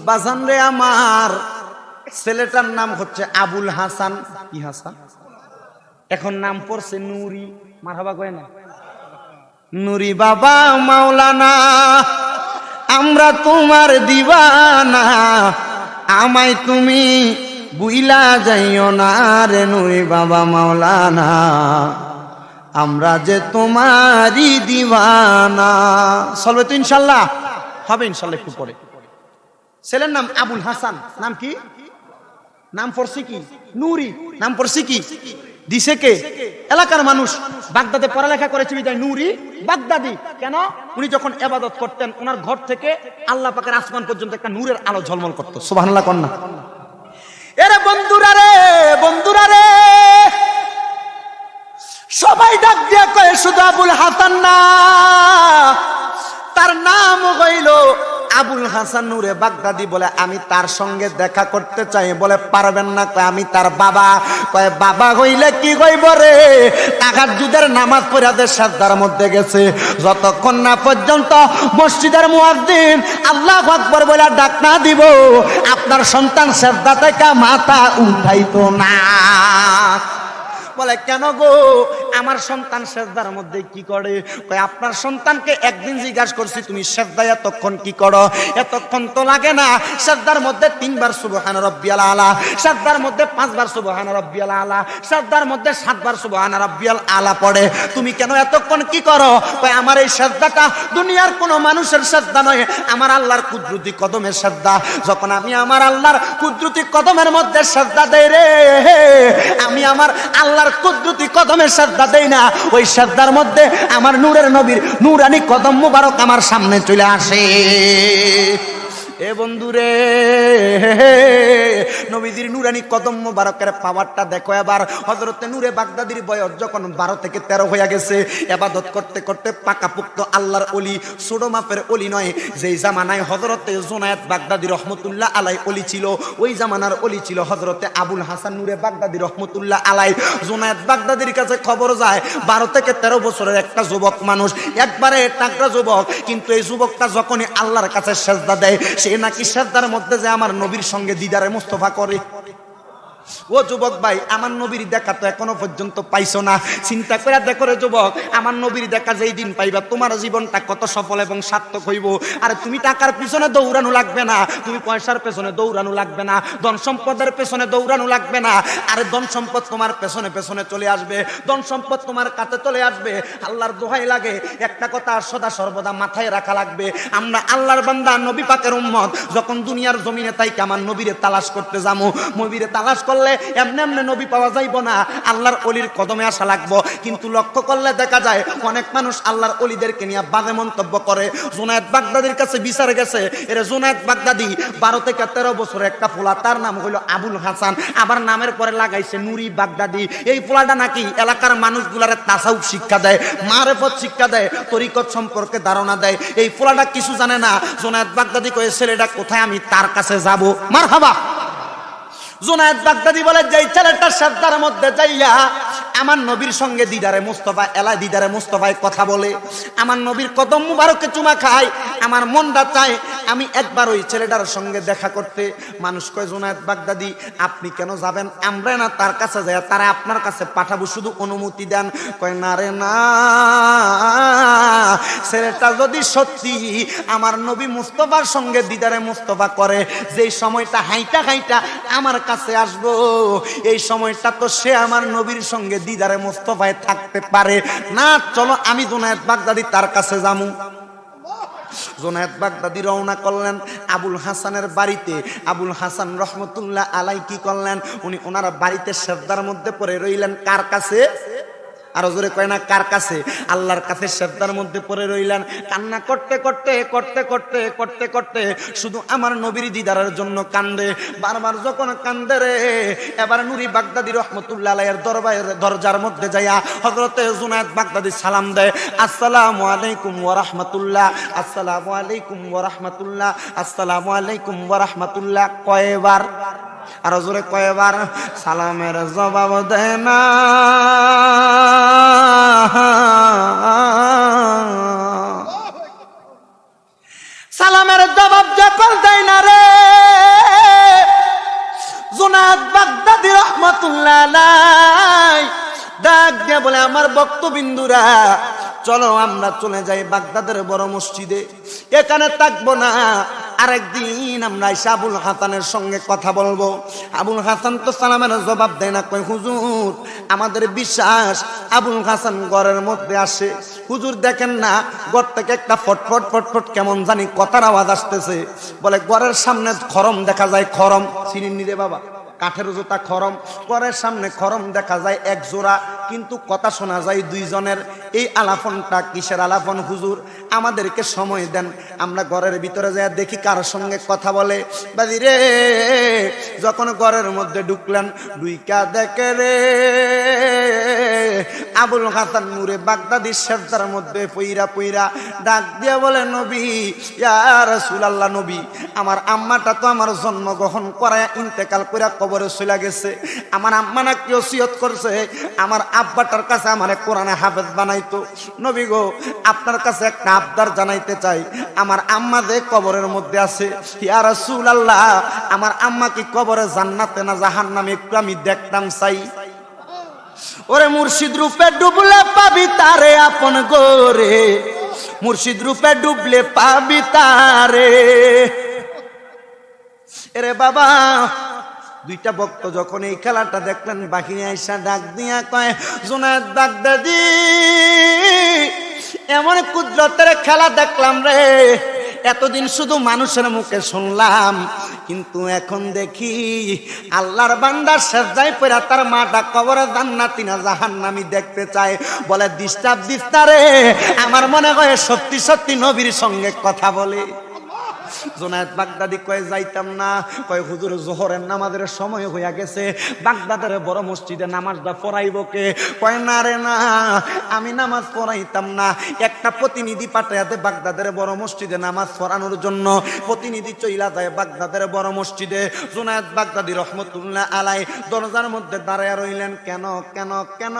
বাজান রে আমার, ছেলেটার নাম হচ্ছে আবুল হাসান। কি হাসান? এখন নাম পড়ছে নুরি। মারহাবা কয় না? নুরি বাবা মাওলানা, আমরা তোমার দিওয়ানা, আমায় তুমি বুইলা যাইও না রে নুরি বাবা মাওলানা, আমরা যে তোমারই দিওয়ানা। চলবে তো ইনশাল্লাহ? হবে ইনশাল্লাহ একটু পরে। ছেলের নাম আবুল হাসান। নাম কি? নাম পড়ছে কি? নুরি। নাম পড়ছে কি? দিছে কে? এলাকার মানুষ। বাগদাদে পড়ালেখা করেছে বিদায় নুরি বাগদাদি। কেন? উনি যখন ইবাদত করতেন ওনার ঘর থেকে আল্লাহ পাকের আসমান পর্যন্ত একটা নূরের আলো ঝলমল করতো। সুবহানাল্লাহ কন্যা। এরে বন্ধুরা রে, বন্ধুরা রে, সবাই ডাক দিয়ে কয় শুধু আবুল হাসান না, তার নাম হইল আবুল হাসান নূরে বাগদাদি। বলে আমি তার সঙ্গে দেখা করতে চাই। বলে পারবেন না? কয় আমি তার বাবা। কয় বাবা হইলে কি হইব রে? তাহাজ্জুদের নামাজ পড়ে সাজদার মধ্যে গেছে, যতক্ষণ না পর্যন্ত মসজিদের মুয়াজ্জিন আল্লাহু আকবার বলে ডাক না দিব আপনার সন্তান সাজদা থেকে মাথা উঠাইতো না। বলে কেন গো, আমার সন্তান সেজদার মধ্যে কি করে? কয় আপনার সন্তানকে একদিন জিজ্ঞাসা করছি তুমি সেজদায় এতক্ষণ কি করো? এতক্ষণ তো লাগে না। সেজদার মধ্যে 3 বার সুবহান রাব্বিয়াল আলা, সেজদার মধ্যে 5 বার সুবহান রাব্বিয়াল আলা, সেজদার মধ্যে 7 বার সুবহান রাব্বিয়াল আলা পড়ে, তুমি কেন এতক্ষণ কি করো? কয় আমার এই সেজদাটা দুনিয়ার কোনো মানুষের সেজদা নয়, আমার আল্লাহর কুদরতি কদমের সেজদা। যখন আমি আমার আল্লাহর কুদরতি কদমের মধ্যে সেজদা দেই রে, আমি আমার আল্লাহর কুদরতি কদমের সেজদা দেই না, ওই সেজদার মধ্যে আমার নূরের নবীর নূরানি কদম মুবারক আমার সামনে চলে আসে। এ বন্ধুরে, নবীজির নূরানি কদম মুবারকের পাওয়ারটা দেখো এবার। হযরতে নূরে বাগদাদির বয়স যখন 12 থেকে 13 হয়ে গেছে, ইবাদত করতে করতে পাকাপোক্ত আল্লাহর ওলি, ছোট মাপের ওলি নয়। যেই জামানায় হযরতে জুনায়েদ বাগদাদি রহমতুল্লাহ আলাই ওলি ছিল, ওই জামানার ওলি ছিল হযরতে আবুল হাসান নূরে বাগদাদি রহমতুল্লাহ আলাই। জুনায়েদ বাগদাদির কাছে খবর যায় 12 থেকে 13 বছরের একটা যুবক মানুষ, একবারে টাকরা যুবক, কিন্তু এই যুবকটা যখনই আল্লাহর কাছে সেজদা দেয়, সে নাকি সেজদার মধ্যে যে আমার নবীর সঙ্গে দিদারে মুস্তফা করে। ও যুবক ভাই, আমার নবীর দেখা তো এখনো পর্যন্ত পাইছো না। চিন্তা করে দেখো রে যুবক, আমার নবীর দেখা যেই দিন পাইবা তোমার জীবনটা কত সফল এবং সার্থক হইব। আর তুমি টাকার পিছনে দৌড়ানো লাগবে না, তুমি পয়সার পেছনে দৌড়ানো লাগবে না, ধন সম্পদের পেছনে দৌড়ানো লাগবে না। আরে ধন সম্পদ তোমার পেছনে পেছনে চলে আসবে, ধন সম্পদ তোমার কাছে চলে আসবে। আল্লাহর দোহাই লাগে, একটা কথা সদা সর্বদা মাথায় রাখা লাগবে, আমরা আল্লাহর বান্দা নবী পাকের উম্মত যখন দুনিয়ার জমিনে তাই আমার নবীরে তালাশ করতে যাবো, নবীরে তালাশ করলে এমনি এমনি নবী পাওয়া যাইব না, আল্লাহর ওলির কদমে আসা লাগবো। কিন্তু লক্ষ্য করলে দেখা যায় অনেক মানুষ আল্লাহর ওলিদেরকে নিয়ে বাজে মন্তব্য করে। জুনায়েদ বাগদাদির কাছে বিচার গেছে, এর জুনায়েদ বাগদাদি 12 থেকে 13 বছরের একটা পোলা, তার নাম হইল আবুল হাসান, আবার নামের পরে লাগাইছে নুরি বাগদাদি। এই পোলাটা নাকি এলাকার মানুষগুলারে তাসাউফ শিক্ষা দেয়, মারেফত শিক্ষা দেয়, তরিকত সম্পর্কে ধারণা দেয়। এই পোলাটা কিছু জানে না। জুনায়েদ বাগদাদি কয়ে ছেলেটা কোথায়, আমি তার কাছে যাব। মারহাবা। জুনায়েদ বাগদাদি বলে যেই ছেলেটা সেজদার মধ্যে যাইয়া আমার নবীর সঙ্গে দিদারে মুস্তফা এলা দিদারে মুস্তফায় কথা বলে, আমার নবীর কদম মুবারকে চুমা খায়, আমার মনটা চায় আমি একবার ওই ছেলেটার সঙ্গে দেখা করতে। মানুষ কয় জুনায়েদ বাগদাদি আপনি কেন যাবেন, আমরা না তার কাছে যাই, তারা আপনার কাছে পাঠাবো, শুধু অনুমতি দেন। কয় না রে না, ছেলেটা যদি সত্যি আমার নবী মুস্তফার সঙ্গে দিদারে মুস্তফা করে, যেই সময়টা হাইটা হাইটা আমার কাছে আসবো, এই সময়টা তো সে আমার নবীর সঙ্গে দিদারে মুস্তফায় থাকতে পারে না। চলো আমি জুনায়েদ বাগদাদি তার কাছে যামু। জুনায়েদ বাগদাদি রওনা করলেন আবুল হাসানের বাড়িতে। আবুল হাসান রহমতুল্লাহ আলাই কি করলেন, উনি ওনার বাড়িতে সেজদার মধ্যে পড়ে রইলেন। কার কাছে? আরো জোরে কয় না কার কাছে? আল্লাহর কাছে সেজদার মধ্যে পড়ে রইলেন, কান্না করতে করতে করতে করতে করতে করতে শুধু আমার নবীর দিদারের জন্য কান্দে। বারবার যখন কান্দে রে, এবার নুরি বাগদাদি রহমতুল্লাহ আলাইহির দরজার মধ্যে যাইয়া হযরতে জুনায়েদ বাগদাদি সালাম দেয়, আসসালামু আলাইকুম ওয়া রাহমাতুল্লাহ, আসসালামু আলাইকুম ওয়া রাহমাতুল্লাহ, আসসালামু আলাইকুম ওয়া রাহমাতুল্লাহ। কয়বার? আর জোরে কয়বার? সালামের জবাব দেয় না, সালামের জবাব যখন দেয় না রে, রহমাতুল্লাহ আলাইহি ডাক দিয়ে বলে, আমার ভক্তবিন্দুরা চলো আমরা চলে যাই বাগদাদের বড় মসজিদে, এখানে থাকবো না, আরেকদিন আমরা এসে আবুল হাসানের সঙ্গে কথা বলবো। আবুল হাসান তো সালামের জবাব দেয় না, কই হুজুর আমাদের বিশ্বাস আবুল হাসান ঘরের মধ্যে আসে। হুজুর দেখেন না ঘর থেকে একটা ফটফট ফটফট কেমন জানি কথার আওয়াজ আসতেছে। বলে ঘরের সামনে খরম দেখা যায়, খরম চিনি রে বাবা, কাঠের জুতা খরম, ঘরের সামনে খরম দেখা যায় এক জোড়া, কিন্তু কথা শোনা যায় দুইজনের। এই আলাপনটা কিসের আলাপন হুজুর? আমাদেরকে সময় দেন, আমরা ঘরের ভিতরে যাই দেখি কার সঙ্গে কথা বলে। বাজি রে, যখন ঘরের মধ্যে ঢুকলেন, ডুইকা দেখে রে আবুল হাসান নূরে বাগদাদির সেজদার মধ্যে পইরা পইরা ডাক দিয়ে বলে, নবী ইয়া রাসূলুল্লাহ, নবী আমার আম্মাটা তো আমার জন্মগ্রহণ করায় ইন্তেকাল কইরা কবরে চলে গেছে। আমার আম্মা নাকি ওসিয়ত করছে আমার আব্বাটার কাছে আমারে কোরআনে হাফেজ বানাইতো। নবী গো, আপনার কাছে একটা আবদার জানাইতে চাই, আমার আম্মা যে কবরের মধ্যে আছে, ইয়া রাসূলুল্লাহ আমার আম্মা কি কবরে জান্নাতে না জাহান্নামে একটু আমি দেখতাম চাই। ওরে মুর্শিদ রূপে ডুবলে পাবি তারে আপন গোরে, মুর্শিদ রূপে ডুবলে পাবি তারে। এরে বাবা, দুইটা ভক্ত যখন এই খেলাটা দেখলেন, বাহিনী আইসা ডাক দিয়া কয়, জুনায়েদ বাগদাদি এমন কুদরতের খেলা দেখলাম রে, এতদিন শুধু মানুষের মুখে শুনলাম, কিন্তু এখন দেখি আল্লাহর বান্দা সেজদায় পড়া তার মাটা কবরে জান্নাতি না জাহান্নামী দেখতে চায়। বলে ডিস্টার্ব দিস না রে, আমার মনে হয় সত্যি সত্যি নবীর সঙ্গে কথা বলে। জুনায়েদ বাগদাদি কয় যাইতাম না, কয় হুজুর জোহরের নামাজের সময় হইয়া গেছে, বাগদাদের বড় মসজিদে নামাজটা পড়াইব কে? কয় না রে না, আমি নামাজ পড়াইতাম না, একটা প্রতিনিধি পাঠাইতে বাগদাদের বড় মসজিদে নামাজ পড়ানোর জন্য। প্রতিনিধি চইলা যায় বাগদাদের বড় মসজিদে। জুনায়েদ বাগদাদি রহমতুল্লাহ আলাইহি দরজার মধ্যে দাঁড়ায় রইলেন। কেন কেন কেন?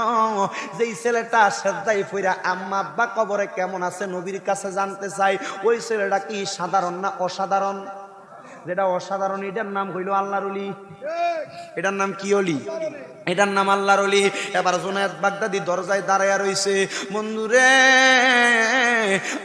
যেই ছেলেটা সেজদায় পড়া আম্মা আব্বা কবরে কেমন আছে নবীর কাছে জানতে চাই, ওই ছেলেটা কি সাধারণ না অসাধারণ? যেটা অসাধারণ এটার নাম হইল আল্লাহর ওলি। এটার নাম কি ওলি? এটার নাম আল্লাহর ওলি। এবার জুনায়েদ বাগদাদি দরজায় দাঁড়ায় রইছে। বন্ধুরে,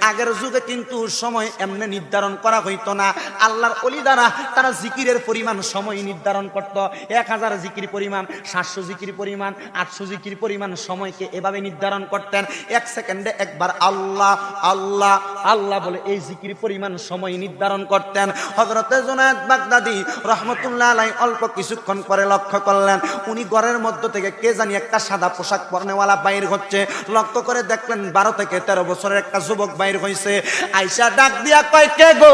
আগের যুগে কিন্তু সময় এমনি নির্ধারণ করা হইতো না। আল্লাহর ওলি দ্বারা তারা জিকিরের পরিমাণ সময় নির্ধারণ করত। 1000 জিকির পরিমাণ, 700 জিকির পরিমাণ, 800 জিকির পরিমাণ সময়কে এভাবে নির্ধারণ করতেন। 1 সেকেন্ডে একবার আল্লাহ আল্লাহ আল্লাহ বলে এই জিকির পরিমাণ সময় নির্ধারণ করতেন। হযরতে জুনায়েদ বাগদাদি রহমতুল্লাহ আলাইহি অল্প কিছুক্ষণ পরে লক্ষ্য করলেন, উনি ঘরের মধ্য থেকে কে জানি একটা সাদা পোশাক পরনেওয়ালা বাইর হচ্ছে। লক্ষ্য করে দেখলেন 12 থেকে 13 বছরের একটা যুবক বাইর হইছে। আয়েশা ডাক দিয়া কয়, কে গো?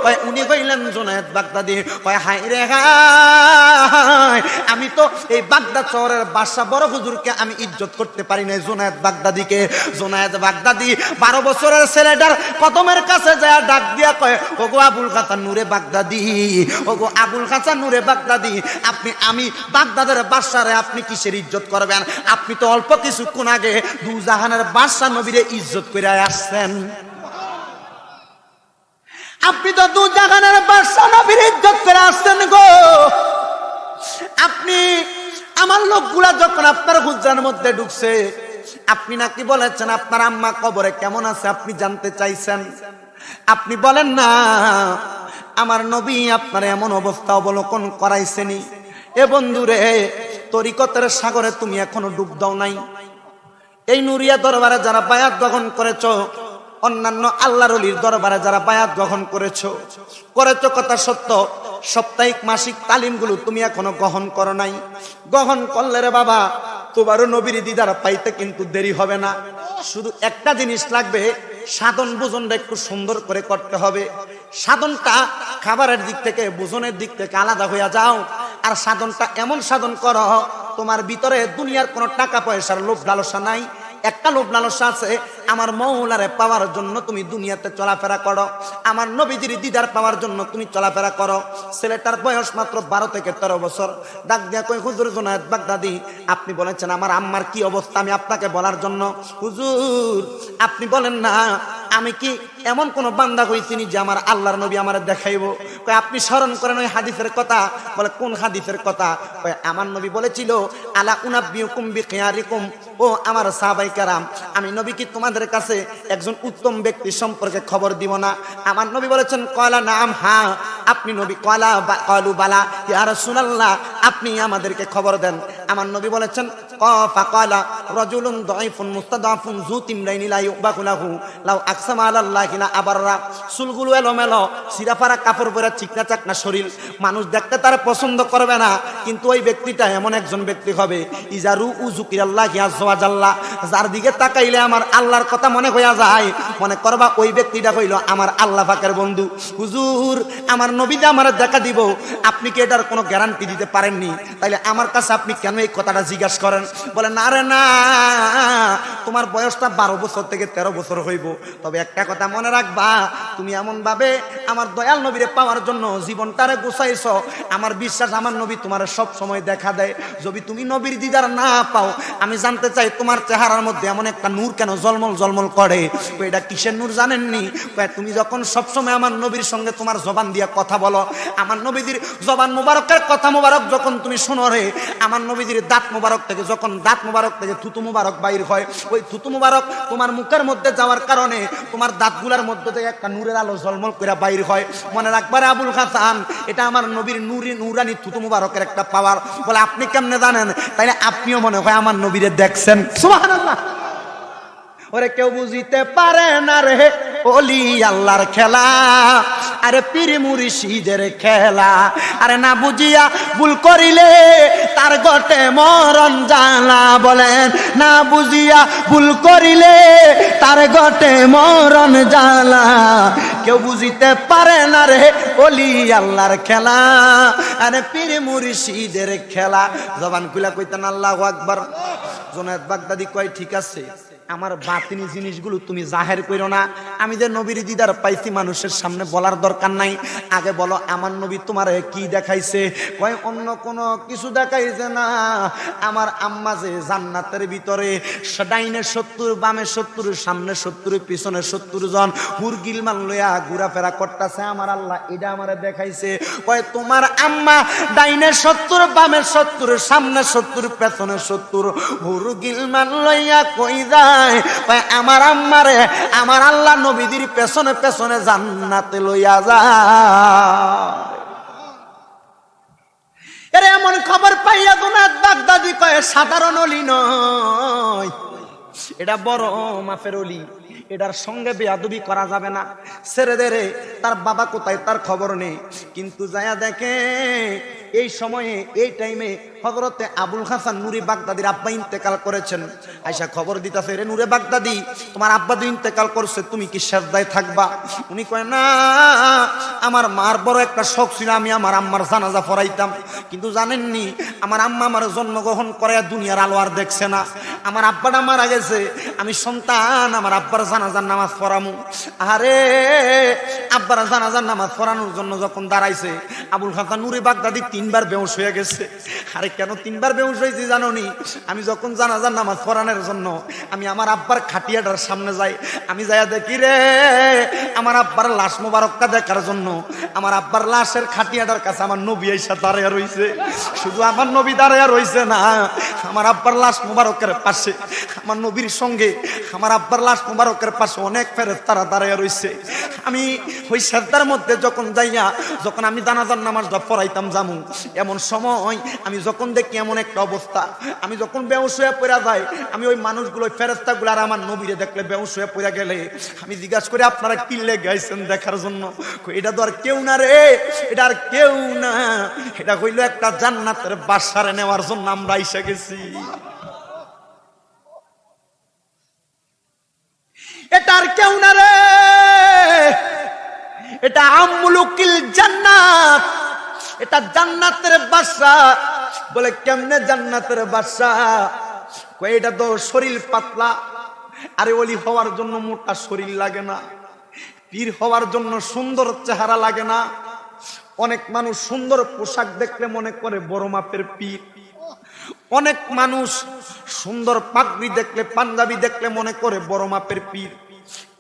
কয় উনি কইলেন জুনায়েদ বাগদাদি। কয় হাই রে হাই, আমি তো এই বাগদাদ শহরের বাদশা বড় হুজুরকে আমি ইজ্জত করতে পারি না, জুনায়েদ বাগদাদিকে। জুনায়েদ বাগদাদি 12 বছরের ছেলেটার কদমের কাছে যায় ডাক দিয়া কয়, ওগো আবুল হাসান নূরে বাগদাদি, ওগো আবুল হাসান নূরে বাগদাদি, আমি বাগদাদের বাদশারে আপনি কিসের ইজ্জত করবেন? আপনি তো অল্প কিছুক্ষণ আগে দু জাহানের বাদশা নবীরে ইজ্জত করে আসছেন। আপনি তো দু জাহানের বাদশা নবীর ইজ্জত করে আসছেন গো। আপনি আমার লোকগুলা যখন আপনার হুজরার মধ্যে ঢুকছে, আপনি নাকি বলেছেন আপনার আম্মা কবরে কেমন আছে আপনি জানতে চাইছেন। আপনি বলেন না আমার নবী আপনার এমন অবস্থা অবলোকন করাইছেনি। এ বন্ধুরে, তরিকতের সাগরে তুমি এখনো ডুব দাও নাই। এই নুরিয়া দরবারে যারা বায়াত গ্রহণ করেছ, অন্যান্য আল্লাহর ওলির দরবারে যারা বায়াত গ্রহণ করেছ কথা সত্য, সাপ্তাহিক মাসিক তালিমগুলো তুমি এখনো গ্রহণ করো নাই। গ্রহণ করলে রে বাবা, তোমারও নবীর দিদার পাইতে কিন্তু দেরি হবে না। শুধু একটা জিনিস লাগবে, সাধন ভোজনটা একটু সুন্দর করে করতে হবে। সাধনটা খাবারের দিক থেকে, ভোজনের দিক থেকে আলাদা হইয়া যাও। আর সাধনটা এমন সাধন করো, তোমার ভিতরে দুনিয়ার কোনো টাকা পয়সার লোভ লালসা নাই। একটা লোভ লালসা আছে, আমার মৌলারে পাওয়ার জন্য তুমি দুনিয়াতে চলাফেরা করো, আমার নবীজির দিদার পাওয়ার জন্য তুমি চলাফেরা করো। ছেলেটার বয়স মাত্র 12 থেকে 13 বছর। ডাক দিয়া কই, হুজুর জুনায়েদ বাগদাদি, আপনি বলেছেন আমার আম্মার কি অবস্থা, আমি আপনাকে বলার জন্য। হুজুর আপনি বলেন না আমি কি এমন কোন বান্দা হইছিনি যে আমার আল্লাহর নবী আমার দেখাইবো? কয় আপনি স্মরণ করেন ওই হাদিসের কথা। বলে কোন হাদিসের কথা? কয় আমার নবী বলেছিল আলা উনাব্বিউকুম বিখিয়ারিকুম, ও আমার সাহাবায়ে কেরাম, আমি নবী কি তোমাদের কাছে একজন উত্তম ব্যক্তি সম্পর্কে খবর দিব না? আমার নবী বলেছেন কয়লা নাম, হ্যাঁ আপনি নবী। কলু বালা ইয়া রাসূলুল্লাহ, আপনি আমাদেরকে খবর দেন। আমার নবী বলেছেন ফাকালা রাজুলুন দাঈফুন মুস্তাদাফুন যু তিমরাইনি লা ইউবাকু লাহু লাউ আকসামা আলাল্লাহি লা আবাররা। চুলগুলো এলোমেলো, সিরাফারা কাপড় পরে চিকনা চাকনা শরীর, মানুষ দেখতে তার পছন্দ করবে না, কিন্তু ওই ব্যক্তিটা এমন একজন ব্যক্তি হবে ইজারু উযুকিরাল্লাহি আযজা ওয়া জাল্লা, যার দিকে তাকাইলে আমার আল্লাহর কথা মনে হইয়া যায়। মনে করবা ওই ব্যক্তিটা হইল আমার আল্লাহ পাকের বন্ধু। হুজুর আমার নবীটা আমার দেখা দিব, আপনি কি এটার কোনো গ্যারান্টি দিতে পারেননি? তাইলে আমার কাছে আপনি কেন এই কথাটা জিজ্ঞাসা করেন? বলে না রে না, তোমার বয়সটা 12 বছর থেকে 13 বছর হইব, তবে একটা কথা মনে রাখবা, তুমি এমন ভাবে আমার দয়াল নবীরে পাওয়ার জন্য জীবনটারে গোছাইছ, আমার বিশ্বাস আমার নবী তোমার সব সময় দেখা দেয়। যদি তুমি নবীর দিদার না পাও, আমি জানতে চাই তোমার চেহারার মধ্যে এমন একটা নূর কেন জলমল জলমল করে? এটা কিসের নূর জানেননি? তুমি যখন সবসময় আমার নবীর সঙ্গে তোমার জবান দিয়া কথা বলো, আমার নবীদের জবান মুবারকের কথা মুবারক যখন তুমি শুনো রে, আমার নবীদের দাঁত মুবারক থেকে যখন দাঁত মুবারক থেকে থুতু মুবারক বাইর হয়, ওই থুতু মুবারক তোমার মুখের মধ্যে যাওয়ার কারণে তোমার দাঁতগুলার মধ্যে থেকে একটা নূরের আলো জলমল করে বাইর হয়। মনে রাখবার আবুল হাসান, এটা আমার নবীর নূরানি থুতু মুবারকের একটা পাওয়ার। বলে আপনি কেমনে জানেন? তাইলে আপনিও মনে হয় আমার নবীরে দেখছেন। সুবহানাল্লাহ। ওরে কেউ বুঝিতে পারে না রে ওলি আল্লাহর খেলা, আরে পীর মুর্শিদের খেলা, আরে না বুঝিয়া ভুল করিলে তার গটে মরণ জ্বালা। বলেন না বুঝিয়া ভুল করিলে তার গটে মরণ জ্বালা। কেউ বুঝিতে পারে না রে ওলি আল্লাহর খেলা, আরে পীর মুর্শিদের খেলা। জবান খুলা কইতেন আল্লাহু আকবার। জুনায়েদ বাগদাদি কয় ঠিক আছে, আমার বাতিনি জিনিসগুলো তুমি জাহের করো না। আমি যে নবীর দিদার পাইছি মানুষের সামনে বলার দরকার নাই, আগে বলো আমার নবী তোমার কি দেখাইছে? কয় অন্য কোনো কিছু দেখাইছে না, আমার আম্মা যে জান্নাতের ভিতরে ডাইনে 70 বামে 70 সামনে 70 পিছনে 70 জন হুরগিলমান লইয়া ঘোরাফেরা করতেছে, আমার আল্লাহ এটা আমারে দেখাইছে। কয় তোমার আম্মা ডাইনে 70 বামে 70 সামনে 70 পেছনে 70 হুরগিলমান লইয়া কই যায়? আমার আম্মারে আমার আল্লাহ নবীদের পেছনে পেছনে জান্নাতে লইয়া যায়। এর এমন খবর পাইয়া জুনায়েদ বাগদাদি কয় সাধারণ ওলি নয়, এটা বড় মাপের ওলি, এটার সঙ্গে বেয়াদবি করা যাবে না। ছেড়ে দে রে, তার বাবা কোথায় তার খবর নেই। কিন্তু যায়া দেখে এই সময়ে এই টাইমে হযরতে আবুল হাসান নুরি বাগদাদির আব্বা ইন্তেকাল করেছেন। আয়সা খবর দিতেছে, রে নুরে বাগদাদি তোমার আব্বা তো ইন্তেকাল করছে, তুমি কি সেজদায় থাকবা? উনি কয় না, আমার মার বড় একটা শখ ছিল আমি আমার আম্মার জানাজা পড়াইতাম, কিন্তু জানেননি আমার আম্মা আমার জন্মগ্রহণ করে দুনিয়ার আলো আর দেখছে না। আমার আব্বাটা মারা গেছে, আমি সন্তান আমার আব্বার জানাজার নামাজ পড়ামু। আরে আব্বার জানাজার নামাজ পড়ানোর জন্য যখন দাঁড়াইছে, আবুল হাসান নুরি বাগদাদি 3 বার বেহুশ হয়ে গেছে। আরে কেন 3 বার বেহুশ হয়েছি জানো নি? আমি যখন জানাজার নামাজ পড়ানোর জন্য আমি আমার আব্বার খাটিয়াটার সামনে যাই, আমি যাইয়া দেখি রে আমার আব্বার লাশ মোবারকটা দেখার জন্য আমার আব্বার লাশের খাটিয়াটার কাছে আমার নবী আইসা দাঁড়াইয়া রইছে। শুধু আমার নবী দাঁড়াইয়া রইছে না, আমার আব্বার লাশ মোবারকের পাশে আমার নবীর সঙ্গে আমার আব্বার লাশ মোবারকের পাশে অনেক ফেরেশতারা দাঁড়াইয়া রইছে। আমি ওই সেজদার মধ্যে যখন যাইয়া যখন আমি জানাজার নামাজটা পড়াইতাম জামু, এমন সময় আমি যখন দেখি এমন একটা অবস্থা, আমি যখন বেহুশ হয়ে পড়া যাই, আমি ওই মানুষগুলো ওই ফেরেশতাগুলো আর আমার নবীরে দেখলে বেহুশ হয়ে পড়া গেলে আমি জিজ্ঞাসা করি আপনারা কি লেগে আইছেন দেখার জন্য? এটা তো আর কেউ না রে, এটা আর কেউ না, এটা হইল একটা জান্নাতের বাসারে নেওয়ার জন্য আমরা আইসা গেছি। এটা আর কেউ না রে, এটা আমলুকিল জান্নাত, এটা জান্নাতের বাসা। বলে কেমনে জান্নাতের বাসা? কই এটা তো শরীর পাতলা। আরে ওলি হওয়ার জন্য মোটা শরীর লাগে না, পীর হওয়ার জন্য সুন্দর চেহারা লাগে না। অনেক মানুষ সুন্দর পোশাক দেখলে মনে করে বড় মাপের পীর, অনেক মানুষ সুন্দর পাগড়ি দেখলে পাঞ্জাবি দেখলে মনে করে বড় মাপের পীর।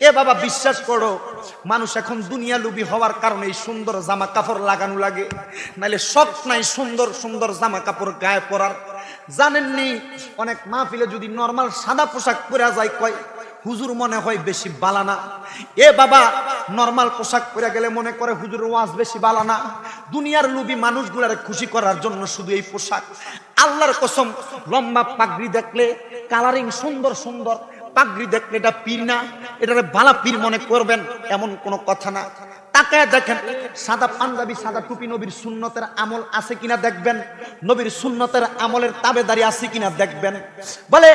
এ বাবা বিশ্বাস করো, মানুষ এখন দুনিয়া লুবি হওয়ার কারণে এই সুন্দর জামা কাপড় লাগানো লাগে, নাইলে শখ নাই সুন্দর সুন্দর জামা কাপড় গায়ে পরার। জানেননি অনেক মাহফিলে যদি নরমাল সাদা পোশাক পরা যায় কয় হুজুর মনে হয় বেশি বালানা। এ বাবা নরমাল পোশাক পরে গেলে মনে করে হুজুর ওয়াজ বেশি বালানা। দুনিয়ার লোভী মানুষগুলারে খুশি করার জন্য শুধু এই পোশাক। আল্লাহর কসম, লম্বা পাগড়ি দেখলে, কালারিং সুন্দর সুন্দর পাগড়ি দেখলে এটা পীর না, এটারে বালা পীর মনে করবেন এমন কোনো কথা না। তাকায় দেখেন সাদা পাঞ্জাবি সাদা টুপি নবীর সুন্নতের আমল আছে কিনা দেখবেন, নবীর সুন্নতের আমলের তাবেদারি আছে কিনা দেখবেন। বলে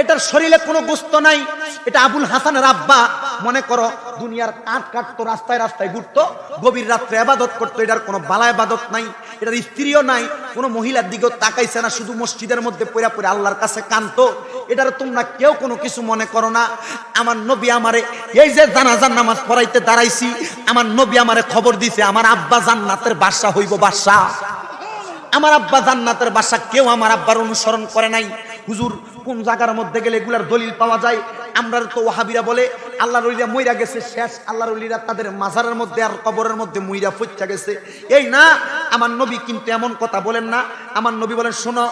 এটার শরীরে কোনো গোস্ত নাই, এটা আবুল হাসানের আব্বা মনে করো দুনিয়ার কাঠ কাটতো, রাস্তায় রাস্তায় ঘুরতো, গভীর রাত্রে ইবাদত করতো, এটার কোনো বালা ইবাদত নাই, এটার স্ত্রীও নাই, কোনো মহিলার দিকেও তাকাইছে না, শুধু মসজিদের মধ্যে পড়া পড়ে আল্লাহর কাছে কাঁদতো। এটার তোমরা কেউ কোনো কিছু মনে করো না। আমার নবী আমারে এই যে জানাজার নামাজ পড়াইতে দাঁড়াইছি, আমার নবী আমারে খবর দিছে আমার আব্বা জান্নাতের বাদশা হইব, বাদশা। আমার আব্বা জান্নাতের বাদশা। কেউ আমার আব্বার অনুসরণ করে নাই। হুজুর কোন জায়গার মধ্যে গেলে এগুলার দলিল পাওয়া যায়? আমরা তো ওয়াহাবিরা বলে আল্লাহর ওলিরা মইরা গেছে শেষ, আল্লাহর ওলিরা তাদের মাজারের মধ্যে আর কবরের মধ্যে মইরা ফুচ্চা গেছে। এই না, আমার নবী কিন্তু এমন কথা বলেন না। আমার নবী বলেন শোনো,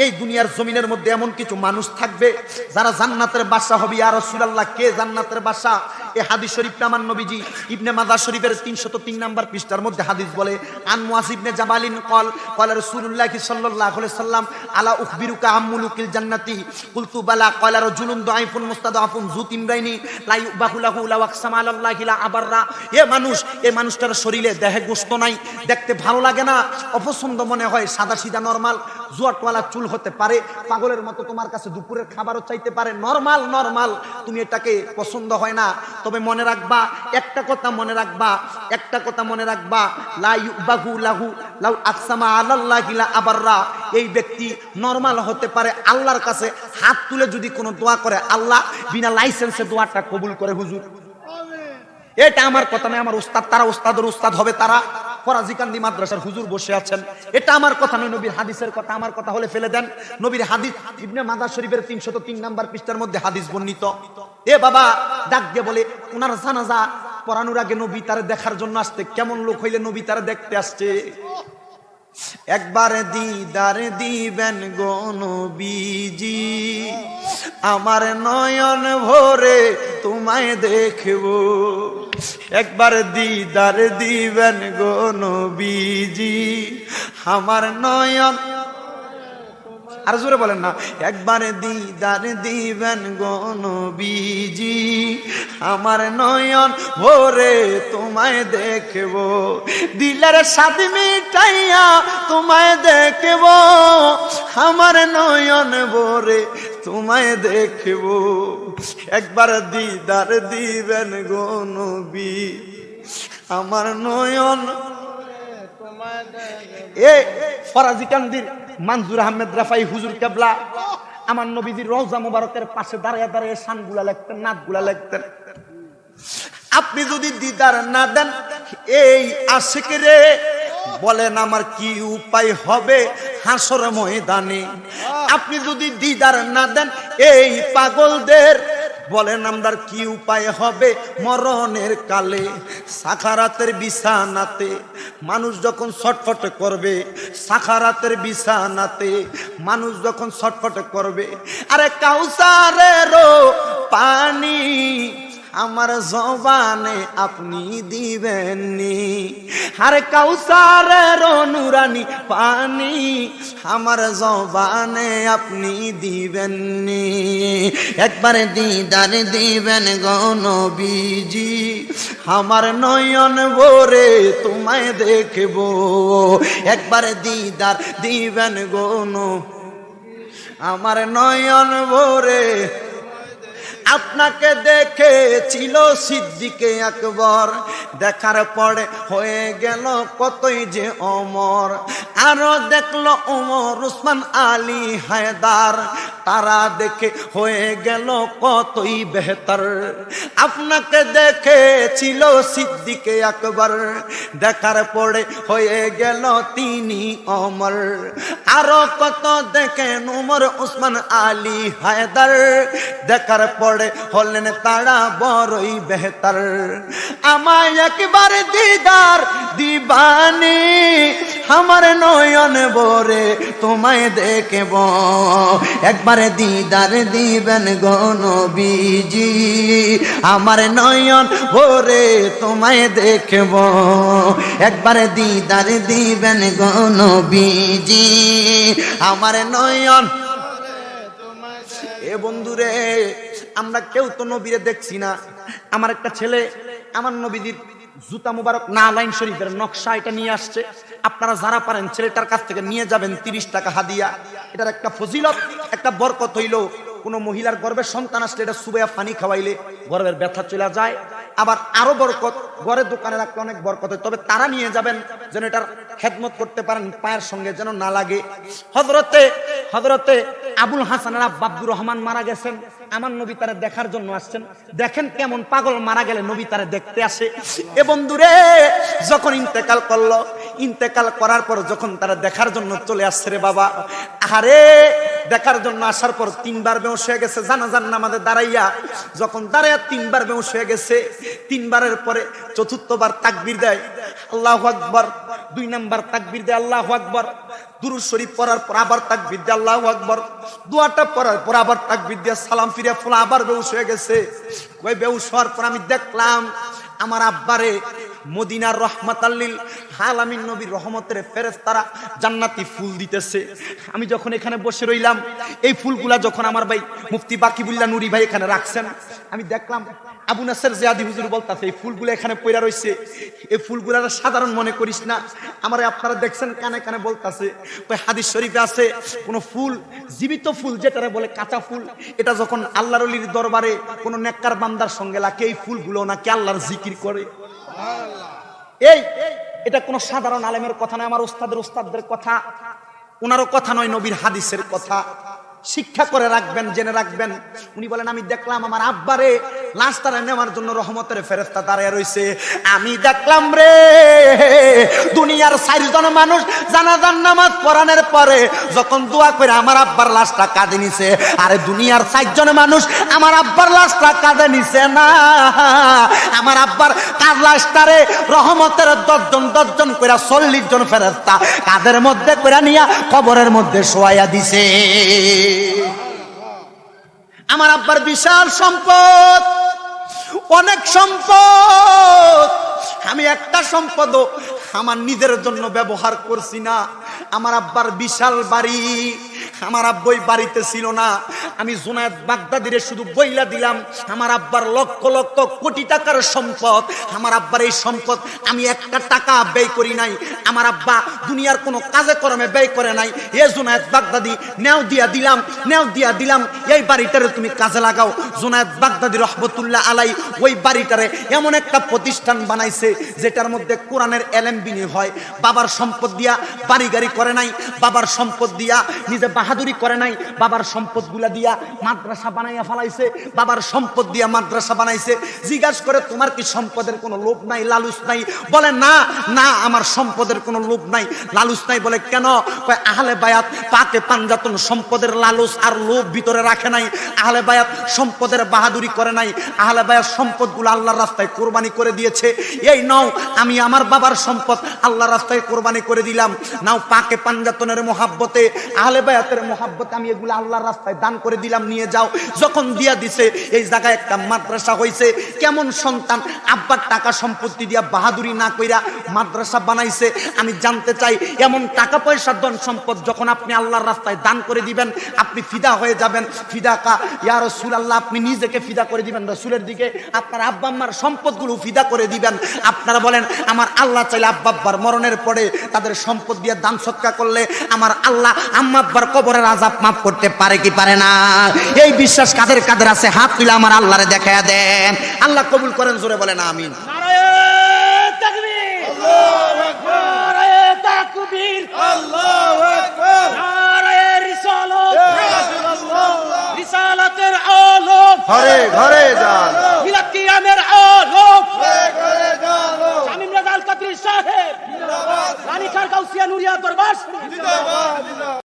এই দুনিয়ার জমিনের মধ্যে এমন কিছু মানুষ থাকবে যারা জান্নাতের বাদশা হবে। ইয়া রাসূলুল্লাহ, কে জান্নাতের বাদশা? এই হাদিস শরীফটা আমার নবীজি ইবনে মাজাহ শরীফের 303 নাম্বার পৃষ্ঠার মধ্যে হাদিস বলে, আন মুআয ইবনে জাবালিন ক্বাল ক্বালা রাসূলুল্লাহ সাল্লাল্লাহু আলাইহি সাল্লাম আলা উখবিরুকা আম মুলুকিল জান্নাতি কুলতু বালা ক্বালা রাজুলুন দাঈফুন মুস্তাদআফুন যু তিমরাইনি লা ইউবাহু লাহু লা ওয়াকসামা আলাল্লাহি লা আবাররা। এ মানুষ, এই মানুষটার শরীরে দেহে গোশত নাই, দেখতে ভালো লাগে না, অপছন্দ মনে হয়, সাদা সিধা নরমাল, জুয়াটওয়ালা চুল হতে পারে, পাগলের মতো তোমার কাছে দুপুরের খাবারও চাইতে পারে, নরমাল নরমাল, তুমি এটাকে পছন্দ হয় না। তবে মনে রাখবা একটা কথা, মনে রাখবা একটা কথা, মনে রাখবা লা ইউবাহু লাহু লাউ আকসামা আলাল্লাহি লা আবাররা। এই ব্যক্তি নরমাল হতে পারে, আল্লাহর কাছে হাত তুলে যদি কোনো দোয়া করে আল্লাহ বিনা লাইসেন্সে দোয়াটা কবুল করে। হুজুর এটা আমার কথা নয়, আমার উস্তাদ, তারা উস্তাদের উস্তাদ হবে, তারা ফরাজিকান্দি মাদ্রাসার হুজুর বসে আছেন। এটা আমার কথা নয়, নবীর হাদিসের কথা। আমার কথা হলে ফেলে দেন। নবীর হাদিস ইবনে মাজাহ শরীফের 303 নাম্বার পৃষ্ঠার মধ্যে হাদিস বর্ণিত। এ বাবা ডাক দিয়ে বলে ওনার জানাজা পড়ানোর আগে নবী তারে দেখার জন্য আসতে, কেমন লোক হইলে নবী তারে দেখতে আসছে? একবার দিদার দিবেন গো নবীজি, আমার নয়ন ভরে তোমায় দেখব। একবার দিদার দিবেন গো নবীজি, আমার নয়ন, আর জোরে বলেন না, একবার দিদার দিবেন গো নবীজি, আমার নয়ন ভরে তোমায় দেখব। দিলের স্বাদ মিটাইয়া তোমায় দেখব, আমার নয়ন ভরে তোমায় দেখব। একবার দিদার দিবেন গো নবী, আমার নয়ন। এ ফরাজিকান্দির মনজুর আহমেদ রাফাই হুজুর কেবলা আমার নবীজির রওজা মুবারকের পাশে দাঁড়িয়ে দাঁড়িয়ে শানগুলা লিখতেন, নাতগুলা লিখতেন। আপনি যদি দিদার না দেন এই আশিক রে, বলেন আমার কি উপায় হবে হাসর ময়দানে? আপনি যদি দিদার না দেন এই পাগলদের, বলেন আমরা কি উপায় হবে মরণের কালে? সাখারাতের বিছানাতে মানুষ যখন ছটফট করবে, সাখারাতের বিছানাতে মানুষ যখন ছটফট করবে, আরে কাউসারেরও পানি আমার জবানে আপনি দিবেননি, আরে কাউসারের নুরানি পানি আমার জবানে আপনি দিবেননি। একবার দিদার দিবেন গো নবীজি, আমার নয়ন ভরে তোমায় দেখব। একবার দিদার দিবেন গো নবীজি, আমার নয়ন ভরে। আপনাকে দেখেছিল সিদ্দিকে আকবর, দেখার পরে হয়ে গেল কতই যে অমর। আরো দেখলো ওমর উসমান আলী হায়দার, তারা দেখে হয়ে গেল কতই বেহতর। আপনাকে দেখেছিল সিদ্দিকে আকবর, দেখার পরে হয়ে গেল তিনি ওমর। আরো কত দেখেন ওমর উসমান আলী হায়দার, দেখার পরে হলেন তারা বড়ই বেহতর। আমায় একবার দিদার দিবানি, আমার নয়ন ভরে তোমায় দেখব, একবার দিদার দিবেন গো নবীজি, আমার নয়ন ভরে তোমায় দেখব, একবার দিদার দিবেন গো নবীজি, আমার নয়ন। এ বন্ধুরে, আমরা কেউ তো নবীরে দেখছি না। আমার একটা ছেলে আমার নবীজির জুতা মুবারক নালাইন শরীফের নকশা এটা নিয়ে আসছে। আপনারা যারা পারেন ছেলেটার কাছ থেকে নিয়ে যাবেন 30 টাকা হাদিয়া। এটার একটা ফজিলত, একটা বরকত হইল, কোনো মহিলার গর্ভের সন্তান আসলে এটা সুবাইয়া পানি খাওয়াইলে গর্ভের ব্যথা চলে যায়। আবার আরো বরকত, ঘরের দোকানে রাখলে অনেক বরকত হয়। তবে তারা নিয়ে যাবেন যেন এটার খেদমত করতে পারেন, পায়ের সঙ্গে যেন না লাগে। হযরতে আবুল হাসান আব্দুর রহমান মারা গেছেন, আমার নবী তারে দেখার জন্য আসছেন। দেখেন কেমন পাগল মারা গেলে নবী তারে দেখতে আসে। এ বন্ধুরে, যখন ইন্তেকাল করলো, ইন্তেকাল করার পর যখন তারা দেখার জন্য চলে আসছে রে বাবা, আরে দেখার জন্য আসার পর 3 বার বেহুশ হয়ে গেছে জানাজার নামাজে দাঁড়াইয়া। যখন দাঁড়াইয়া 3 বার বেহুশ হয়ে গেছে, 3 বারের পরে 4বার তাকবীর দেয় আল্লাহু আকবার, 2 নাম্বার তাকবীর দেয় আল্লাহু আকবার, দুরূদ শরীফ পড়ার পর আবার তাকবীর দেয় আল্লাহু আকবার, দোয়াটা পড়ার পর আবার তাকবীর দিয়ে সালাম ফিরে ফুলা আবার বেহুশ হয়ে গেছে। ওই বেহুশ হওয়ার পর আমি দেখলাম আমার আব্বারে মদিনার রহমাতাল লিল আলামিন নবীর রহমতের ফেরেশতারা জান্নাতি ফুল দিতেছে। আমি যখন এখানে বসে রইলাম, এই ফুলগুলা যখন আমার ভাই মুফতি বাকিবুল্লাহ নুরি ভাই এখানে রাখছেন, আমি দেখলাম আবু নাসের জিয়াদি হুজুর বলতাছে এই ফুলগুলো এখানে পয়রা রইছে, এই ফুলগুলা সাধারণ মনে করিস না। আমারে আপনারা দেখছেন কানে কানে বলতাছে, ওই হাদিস শরীফে আছে কোন ফুল, জীবিত ফুল যেটারে বলে কাঁচা ফুল, এটা যখন আল্লাহর ওলির দরবারে কোন নেককার বান্দার সঙ্গে লাগে, এই ফুলগুলো নাকি আল্লাহর জিকির করে। এটা কোন সাধারণ আলেমের কথা নয়, আমার উস্তাদের কথা, ওনারও কথা নয়, নবীর হাদিসের কথা। শিক্ষা করে রাখবেন, জেনে রাখবেন। উনি বলেন আমি দেখলাম আমার আব্বারে লাশটারে নেওয়ার জন্য রহমতের ফেরেশতা দাঁড়িয়ে রইছে। আমি দেখলাম রে, দুনিয়ার 4 জন মানুষ জানাজার নামাজ পড়ানোর পরে যখন দোয়া করে আমার আব্বার লাশটা কাঁধে নিছে, আরে দুনিয়ার 4 জন মানুষ আমার আব্বার লাশটা কাঁধে নিছে না, আমার আব্বার কাঁধ লাশটারে রহমতের 10 জন করে 40 জন ফেরেশতা কাঁধের মধ্যে করে নিয়া কবরের মধ্যে শোয়াইয়া দিছে। আমার আব্বার বিশাল সম্পদ, অনেক সম্পদ। আমি একটা সম্পদও আমার নিজের জন্য ব্যবহার করছি না। আমার আব্বার বিশাল বাড়ি, আমার আব্বাই বাড়িতে ছিল না। আমি জুনায়েদ বাগদাদিরে শুধু বইলা দিলাম, আমার আব্বার লক্ষ লক্ষ কোটি টাকার সম্পদ। আমার আব্বার এই সম্পদ আমি একটা টাকা ব্যয় করি নাই। আমার আব্বা দুনিয়ার কোনো কাজে কর্মে ব্যয় করে নাই। এ জুনায়েদ বাগদাদি, নেও দিয়া দিলাম, এই বাড়িটারে তুমি কাজে লাগাও। জুনায়েদ বাগদাদি রহমতুল্লাহ আলাই ওই বাড়িটারে এমন একটা প্রতিষ্ঠান বানাইছে যেটার মধ্যে কোরআনের এলেম বিনি হয়। বাবার সম্পদ দিয়া বাড়ি গাড়ি করে নাই, বাবার সম্পদ দিয়া নিজে বাহাদুরি করে নাই, বাবার সম্পদগুলা দিয়া মাদ্রাসা বানাইয়া ফেলাইছে, বাবার সম্পদ দিয়া মাদ্রাসা বানাইছে। জিজ্ঞাসা করে তোমার কি সম্পদের কোনো লোভ নাই, লালুচ নাই? বলে না, আমার সম্পদের কোনো লোভ নাই, লালুচ নাই। বলে কেন? কয় আহলে বায়াত পাকে পাঞ্জাতন সম্পদের লালুচ আর লোভ ভিতরে রাখে নাই। আহলে বায়াত সম্পদের বাহাদুরি করে নাই, আহলে বায়াত সম্পদগুলো আল্লাহর রাস্তায় কোরবানি করে দিয়েছে। এই নাও, আমি আমার বাবার সম্পদ আল্লাহর রাস্তায় কোরবানি করে দিলাম। নাও, পাকে পাঞ্জাতনের মোহাব্বতে, আহলে বায়াতের মোহাব্বতে আমি এগুলো আল্লাহর রাস্তায় দান করে দিলাম, নিয়ে যাও। যখন দিয়া দিছে, এই জায়গায় একটা মাদ্রাসা হয়েছে। কেমন সন্তান আব্বার টাকা সম্পত্তি দিয়া বাহাদুরি না কইরা মাদ্রাসা বানাইছে? আমি জানতে চাই, এমন টাকা পয়সা ধন সম্পদ যখন আপনি আল্লাহর রাস্তায় দান করে দিবেন, আপনি ফিদা হয়ে যাবেন। ফিদা কা ইয়া রাসূলুল্লাহ, আপনি নিজেকে ফিদা করে দিবেন রাসূলের দিকে, আপনার আব্বা আম্মার সম্পদগুলো ফিদা করে দিবেন। আপনারা বলেন, আমার আল্লাহ চাইলে আব্বা আব্বার মরণের পরে তাদের সম্পদ দিয়ে দান সৎকার করলে আমার আল্লাহ আম্মা আব্বার কবরের আযাব মাফ করতে পারে কি পারে না? এই বিশ্বাস কাদের কাদের আছে? হাত তুলে আমার আল্লাহরে দেখায়া দেন। আল্লাহ কবুল করেন, জোরে বলেন আমিন। নারায়ে তাকবীর, আল্লাহু আকবার, নারায়ে তাকবীর। তাকবীর, আল্লাহু আকবার, নারায়ে রিসালাত, ইয়া রাসূলুল্লাহ, রিসালাতের আলোক, ঘরে ঘরে যান, মিলাদ কিয়ামের আলোক, ঘরে ঘরে জানো, শামীম রাজা আল কাদরি সাহেব, রানী খার গাউসিয়া নুরিয়া দরবার শরীফ। জিন্দাবাদ জিন্দাবাদ।